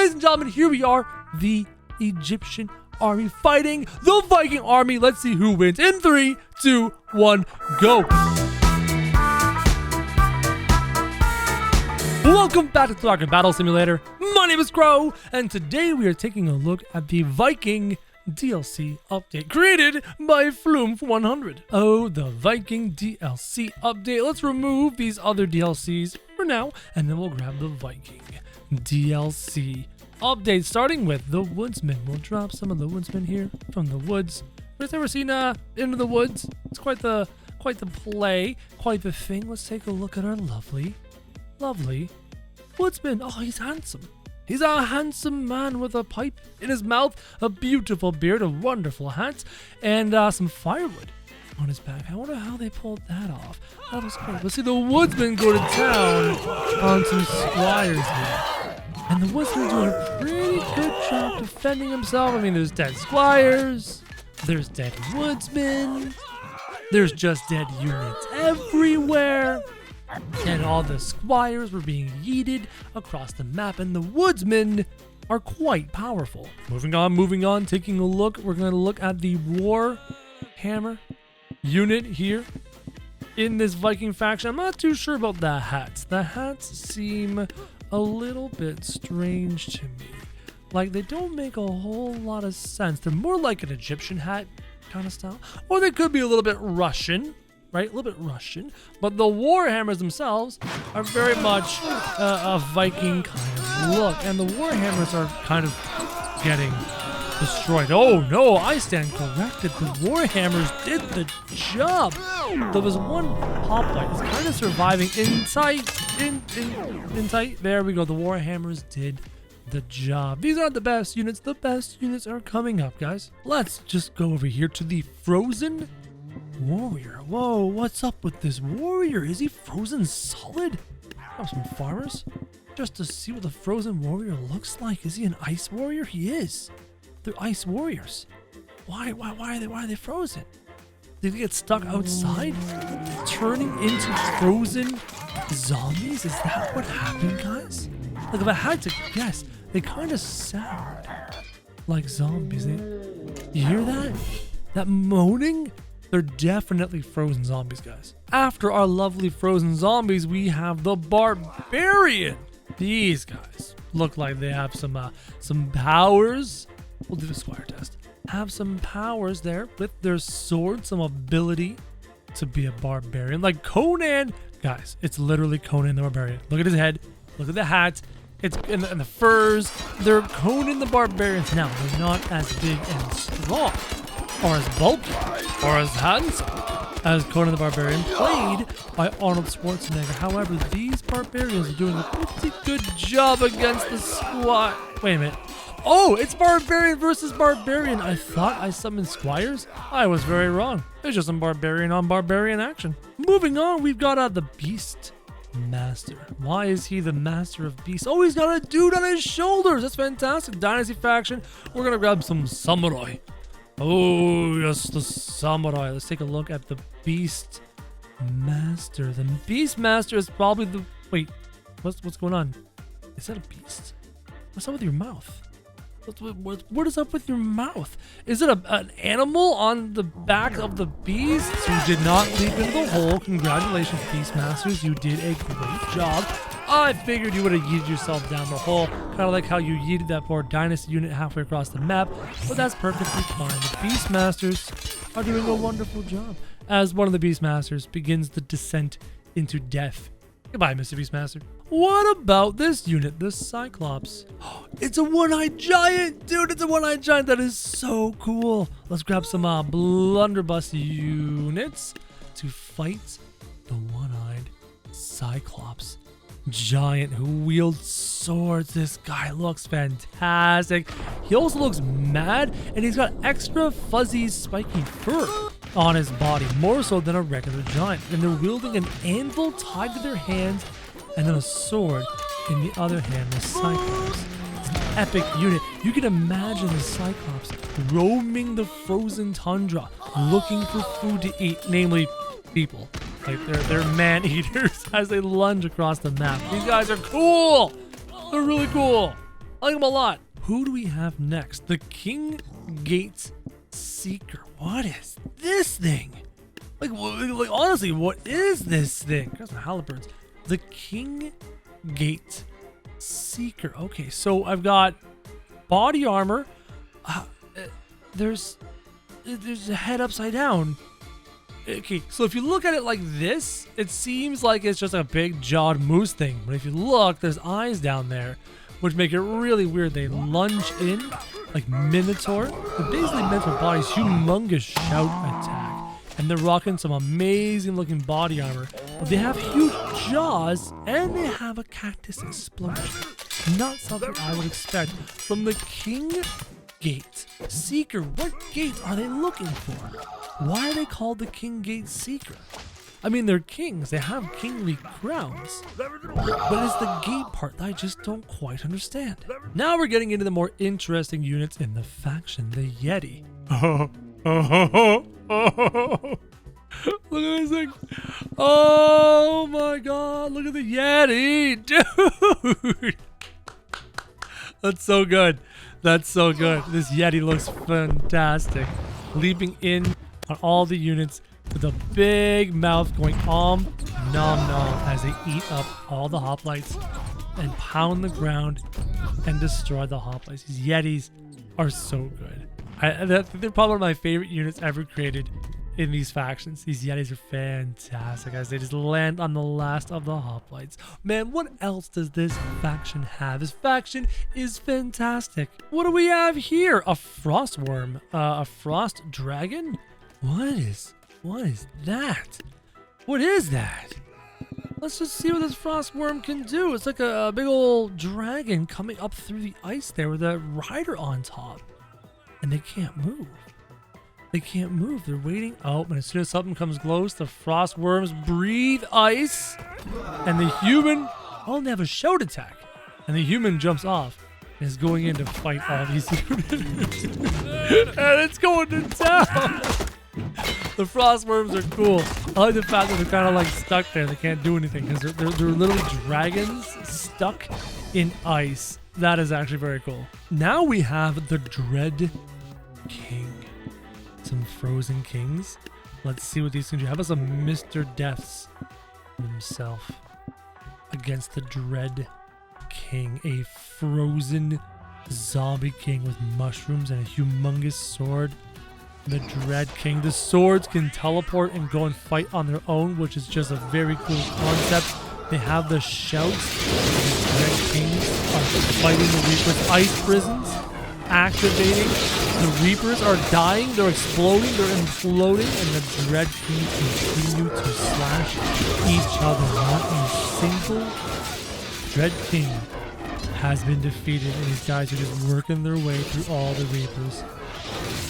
ladies and gentlemen, here we are, the Egyptian army fighting the Viking army. Let's see who wins in 3, 2, 1, go. Welcome back to Thor Battle Simulator. My name is Crow, and today we are taking a look at the Viking DLC update created by Flume100. Oh, the Viking DLC update. Let's remove these other DLCs for now, and then we'll grab the Viking DLC update, starting with the Woodsman. We'll drop some of the Woodsman here from the woods. Who's ever seen Into the Woods? It's quite the play, quite the thing. Let's take a look at our lovely Woodsman. Oh, he's handsome. He's a handsome man with a pipe in his mouth, a beautiful beard, a wonderful hat, and some firewood on his back. I wonder how they pulled that off. That was great. Let's see the Woodsman go to town on some squires here. And the Woodsman's doing a pretty good job defending himself. I mean, there's dead squires, there's dead Woodsmen, there's just dead units everywhere. And all the squires were being yeeted across the map, and the Woodsmen are quite powerful. Moving on, taking a look. We're going to look at the Warhammer unit here in this Viking faction. I'm not too sure about the hats. The hats seem a little bit strange to me. Like, they don't make a whole lot of sense. They're more like an Egyptian hat kind of style. Or they could be a little bit Russian. Right, a little bit Russian, but the Warhammers themselves are very much a Viking kind of look, and the Warhammers are kind of getting destroyed. Oh no, I stand corrected. The Warhammers did the job. There was one hoplite that's kind of surviving in tight. There we go. The Warhammers did the job. These aren't the best units. The best units are coming up, guys. Let's just go over here to the Frozen Warrior. Whoa, what's up with this warrior? Is he frozen solid? Oh, some farmers just to see what the frozen warrior looks like. Is he an ice warrior? He is. They're ice warriors. Why are they frozen? Did they get stuck outside, turning into frozen zombies? Is that what happened, guys? Like, if I had to guess, they kind of sound like zombies. You hear that? That moaning? They're definitely frozen zombies, guys. After our lovely frozen zombies, we have the Barbarian. These guys look like they have some powers. We'll do the squire test. Have some powers there with their sword, some ability to be a barbarian. Like Conan. Guys, it's literally Conan the Barbarian. Look at his head. Look at the hat. It's in the furs. They're Conan the Barbarians. Now, they're not as big and strong, or as bulky, or as handsome as Conan the Barbarian, played by Arnold Schwarzenegger. However, these barbarians are doing a pretty good job against the squad. Wait a minute. Oh, it's Barbarian versus Barbarian. I thought I summoned squires. I was very wrong. There's just some Barbarian on Barbarian action. Moving on, we've got the Beast Master. Why is he the master of beasts? Oh, he's got a dude on his shoulders. That's fantastic. Dynasty faction. We're going to grab some samurai. Oh, yes, the samurai. Let's take a look at the Beast Master. The Beast Master is probably the... Wait, what's going on? Is that a beast? What's up with your mouth? What is up with your mouth? Is it an animal on the back of the beast? You did not leap into the hole. Congratulations, Beast Masters. You did a great job. I figured you would have yeeted yourself down the hole, kind of like how you yeeted that poor Dynasty unit halfway across the map, but that's perfectly fine. The Beast Masters are doing a wonderful job as one of the Beast Masters begins the descent into death. Goodbye, Mr. Beastmaster. What about this unit, the Cyclops? It's a one-eyed giant! Dude, it's a one-eyed giant! That is so cool! Let's grab some blunderbuss units to fight the one-eyed Cyclops giant who wields swords. This guy looks fantastic. He also looks mad, and he's got extra fuzzy, spiky fur on his body, more so than a regular giant. And they're wielding an anvil tied to their hands, and then a sword in the other hand. The Cyclops. It's an epic unit. You can imagine the Cyclops roaming the frozen tundra, looking for food to eat, namely people. Like they're man-eaters as they lunge across the map. These guys are cool. They're really cool. I like him a lot. Who do we have next? The King Gate Seeker. What is this thing? Like honestly, what is this thing? Got some halberds. The King Gate Seeker. Okay, so I've got body armor. There's a head upside down. Okay, so if you look at it like this, it seems like it's just a big jawed moose thing. But if you look, there's eyes down there, which make it really weird. They lunge in like Minotaur. They're basically Minotaur bodies, humongous shout attack. And they're rocking some amazing looking body armor. But they have huge jaws and they have a cactus explosion. Not something I would expect from the King Gate Seeker. What gate are they looking for? Why are they called the King Gate Seeker? I mean, they're kings. They have kingly crowns. But it's the gate part that I just don't quite understand. Now we're getting into the more interesting units in the faction, the Yeti. Look at this thing. Oh my god, look at the Yeti. Dude. That's so good. That's so good. This Yeti looks fantastic. Leaping in on all the units with a big mouth going nom nom as they eat up all the hoplites and pound the ground and destroy the hoplites. These Yetis are so good. They're probably one of my favorite units ever created in these factions. These Yetis are fantastic as they just land on the last of the hoplites. Man, what else does this faction have? This faction is fantastic. What do we have here? A Frostworm, a Frost Dragon? What is that? What is that? Let's just see what this Frostworm can do. It's like a big old dragon coming up through the ice there with a rider on top. And they can't move. They can't move. They're waiting. Oh, and as soon as something comes close, the Frostworms breathe ice. And the human, oh, they have a shout attack. And the human jumps off and is going in to fight all these humans. And it's going to town. The Frostworms are cool. I like the fact that they're kind of like stuck there. They can't do anything because they're literally dragons stuck in ice. That is actually very cool. Now we have the Dread King. Some frozen kings. Let's see what these can do. How about some Mr. Deaths himself against the Dread King, a frozen zombie king with mushrooms and a humongous sword. The Dread King. The swords can teleport and go and fight on their own, which is just a very cool concept. They have the shouts. The Dread Kings are fighting the Reapers' ice prisons, activating. The Reapers are dying, they're exploding, they're imploding, and the Dread King continue to slash each other. Not a single Dread King has been defeated, and these guys are just working their way through all the Reapers.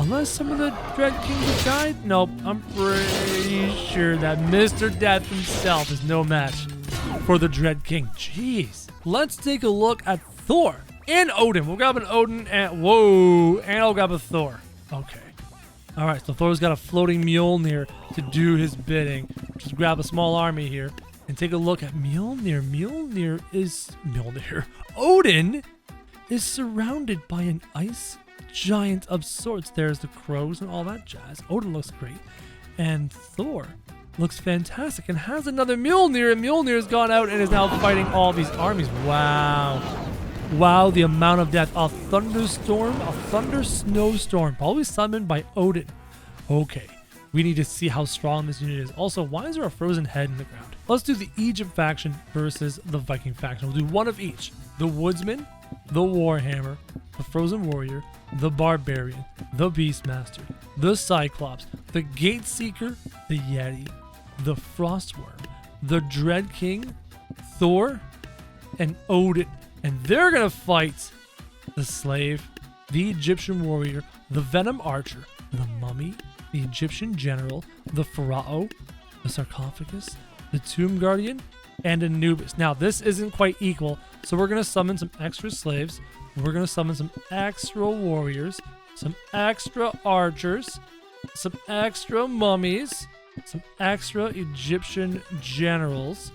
Unless some of the Dread Kings have died? Nope, I'm pretty sure that Mr. Death himself is no match for the Dread King. Jeez. Let's take a look at Thor and Odin. We'll grab an Odin and I'll grab a Thor. Okay. All right, so Thor's got a floating Mjolnir to do his bidding. Just grab a small army here and take a look at Mjolnir. Odin is surrounded by an ice giant of sorts. There's the crows and all that jazz. Odin looks great. And Thor looks fantastic and has another Mjolnir, and Mjolnir's gone out and is now fighting all these armies. Wow. Wow, the amount of death. A thunderstorm, a thunder snowstorm, probably summoned by Odin. Okay, we need to see how strong this unit is. Also, why is there a frozen head in the ground? Let's do the Egypt faction versus the Viking faction. We'll do one of each. The Woodsman, the Warhammer, the Frozen Warrior, the Barbarian, the Beastmaster, the Cyclops, the Gateseeker, the Yeti, the Frostworm, the Dread King, Thor, and Odin. And they're going to fight the Slave, the Egyptian Warrior, the Venom Archer, the Mummy, the Egyptian General, the Pharaoh, the Sarcophagus, the Tomb Guardian, and Anubis. Now, this isn't quite equal, so we're going to summon some extra slaves. We're going to summon some extra warriors, some extra archers, some extra mummies, some extra Egyptian generals,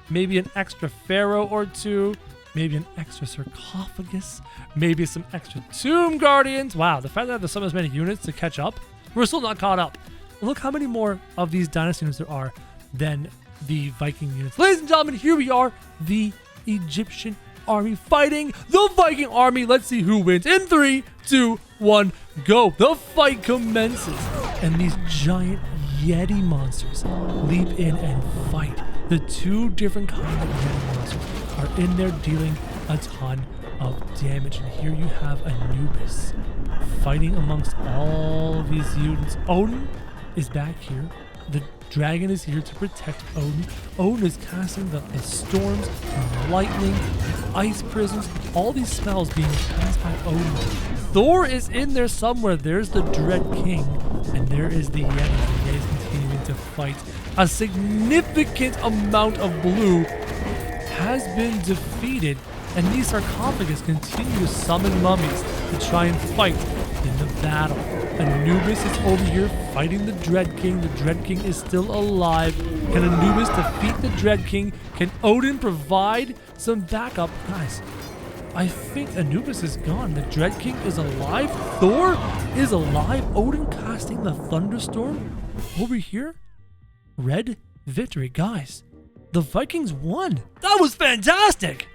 maybe an extra pharaoh or two, maybe an extra sarcophagus, maybe some extra tomb guardians. Wow, the fact that there's so many units to catch up, we're still not caught up. Look how many more of these dynasty units there are than the Viking units. Ladies and gentlemen, here we are, the Egyptian army fighting the Viking army. Let's see who wins. In 3, 2, 1, go. The fight commences, and these giant Yeti monsters leap in and fight. The two different kinds of Yeti monsters are in there dealing a ton of damage. And here you have Anubis fighting amongst all of these units. Odin is back here. The dragon is here to protect Odin. Odin is casting the storms, the lightning, the ice prisms, all these spells being cast by Odin. Thor is in there somewhere. There's the Dread King, and there is the Yeti. He is continuing to fight. A significant amount of blue has been defeated, and these sarcophagus continue to summon mummies to try and fight in the battle. Anubis is over here fighting the Dread King. The Dread King is still alive. Can Anubis defeat the Dread King? Can Odin provide some backup? Guys, I think Anubis is gone. The Dread King is alive. Thor is alive. Odin casting the thunderstorm over here. Red victory. Guys, the Vikings won. That was fantastic.